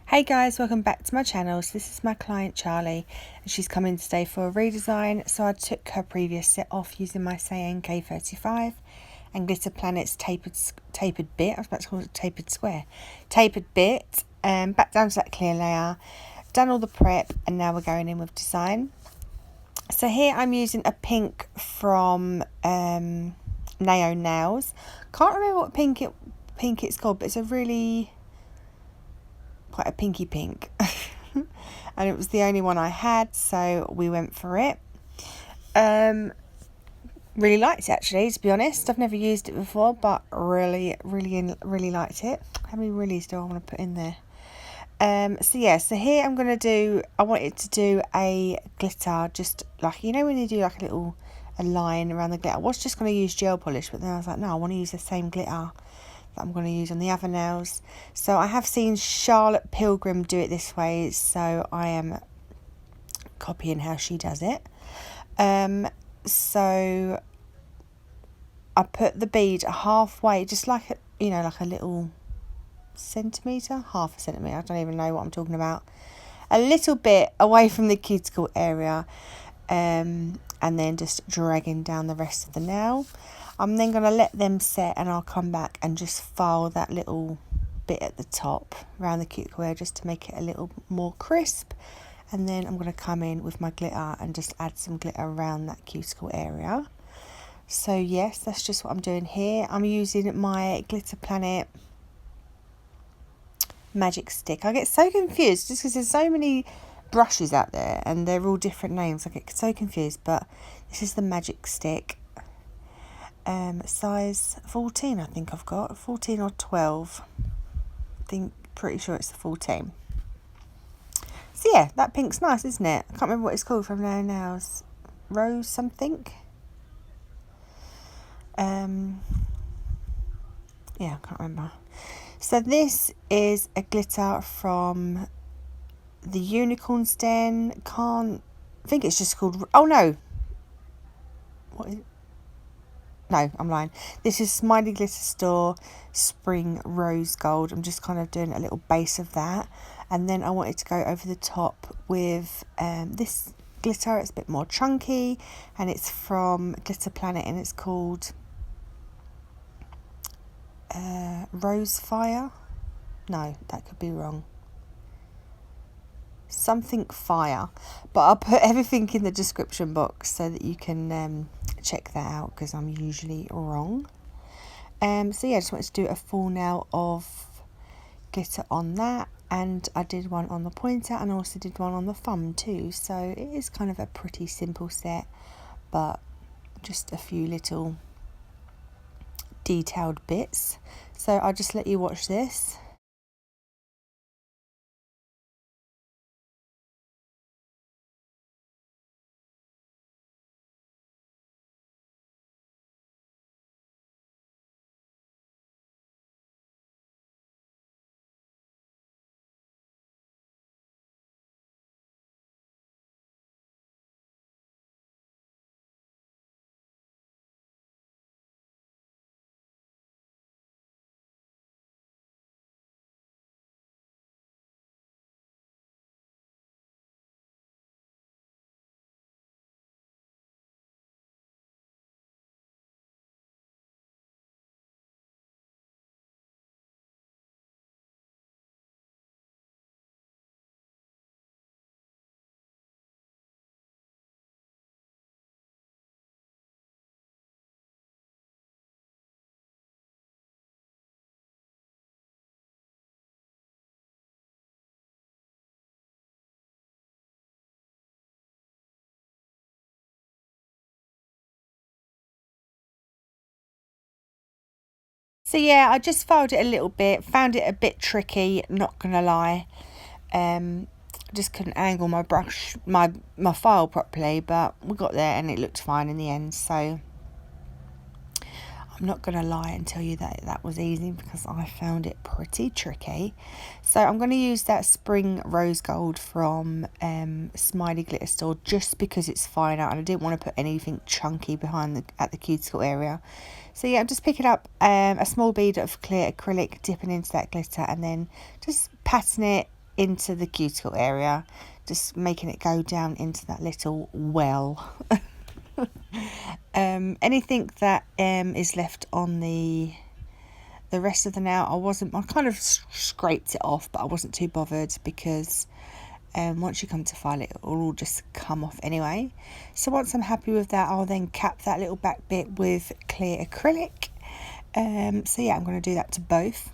Hey guys, welcome back to my channel. So this is my client Charlie and she's come in today for a redesign. So I took her previous set off using my saeyang K35 and Glitter Planet's tapered bit. I was about to call it tapered square. Tapered bit. Back down to that clear layer. Done all the prep and now we're going in with design. So here I'm using a pink from Naio Nails. Can't remember what pink it's called, but it's a really quite a pinky pink and it was the only one I had, so we went for it. Really liked it actually, to be honest. I've never used it before, but really liked it. How many reallys do I want to put in there? So here I wanted to do a glitter, just like, you know when you do like a line around the glitter. I was just going to use gel polish, but then I was like, no, I want to use the same glitter that I'm going to use on the other nails. So I have seen Charlotte Pilgrim do it this way, so I am copying how she does it. So I put the bead halfway, just like like a little centimetre, half a centimetre, I don't even know what I'm talking about, a little bit away from the cuticle area, and then just dragging down the rest of the nail. I'm then going to let them set and I'll come back and just file that little bit at the top around the cuticle area just to make it a little more crisp. And then I'm going to come in with my glitter and just add some glitter around that cuticle area. So yes, that's just what I'm doing here. I'm using my Glitter Planet magic stick. I get so confused just because there's so many brushes out there and they're all different names. I get so confused, but this is the magic stick. Size 14 I think I've got, 14 or 12, pretty sure it's the 14. So yeah, that pink's nice, isn't it? I can't remember what it's called from Naio Nails. Rose something. Yeah, I can't remember. So this is a glitter from the Unicorn's Den. I think it's just called, oh no, what is it? No, I'm lying. This is Smiley Glitter Store Spring Rose Gold. I'm just kind of doing a little base of that. And then I wanted to go over the top with this glitter. It's a bit more chunky. And it's from Glitter Planet. And it's called Rose Fire. No, that could be wrong. Something Fire. But I'll put everything in the description box so that you can check that out, because I'm usually wrong. So yeah, I just wanted to do a full nail of glitter on that, and I did one on the pointer and also did one on the thumb too. So it is kind of a pretty simple set, but just a few little detailed bits. So I'll just let you watch this. So yeah, I just filed it a little bit, found it a bit tricky, not gonna lie. Just couldn't angle my brush, my file properly, but we got there and it looked fine in the end. So I'm not gonna lie and tell you that that was easy, because I found it pretty tricky. So I'm gonna use that Spring Rose Gold from Smiley Glitter Store, just because it's finer and I didn't want to put anything chunky behind at the cuticle area. So yeah, I'm just picking up a small bead of clear acrylic, dipping into that glitter and then just patting it into the cuticle area, just making it go down into that little well. Anything that is left on the rest of the nail, I kind of scraped it off, but I wasn't too bothered because once you come to file it, it'll all just come off anyway. So once I'm happy with that, I'll then cap that little back bit with clear acrylic. So yeah, I'm going to do that to both.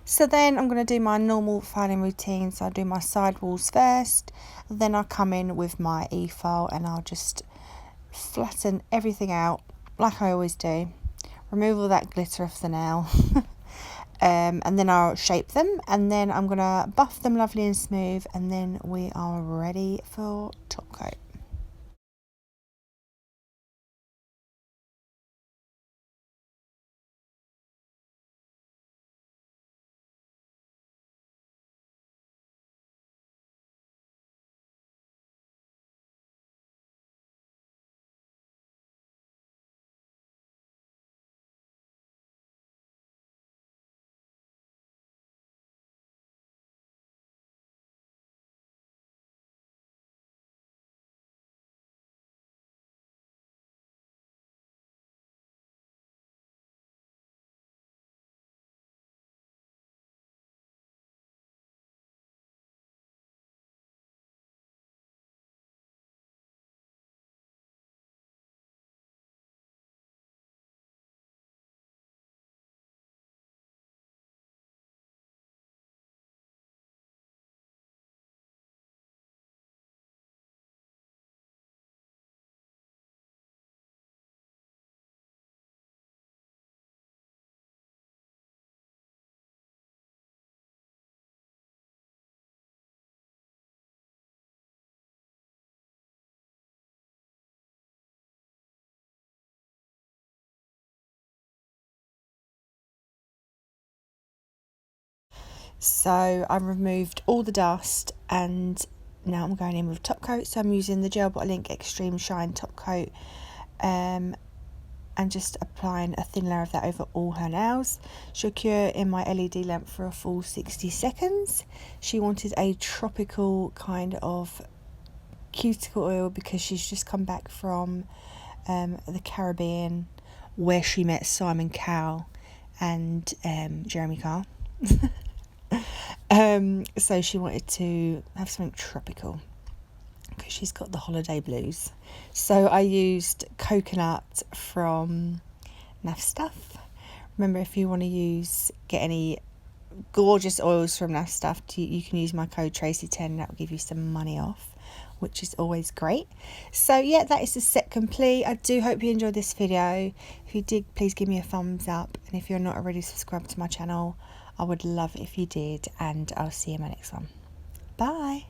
So then I'm going to do my normal filing routine. So I'll do my side walls first, then I'll come in with my e-file and I'll just flatten everything out like I always do. Remove all that glitter off the nail. And then I'll shape them, and then I'm going to buff them lovely and smooth, and then we are ready for top coat. So I removed all the dust, and now I'm going in with top coat. So I'm using the Gel Bottle Ink Extreme Shine top coat, and just applying a thin layer of that over all her nails. She'll cure in my LED lamp for a full 60 seconds. She wanted a tropical kind of cuticle oil because she's just come back from the Caribbean, where she met Simon Cowell and Jeremy Carl. So she wanted to have something tropical because she's got the holiday blues. So I used coconut from Naff Stuff. Remember, if you want to get any gorgeous oils from Naff Stuff, you can use my code Tracy10. That will give you some money off, which is always great. So yeah, that is the set complete. I do hope you enjoyed this video. If you did, please give me a thumbs up, and if you're not already subscribed to my channel, I would love it if you did, and I'll see you in my next one. Bye.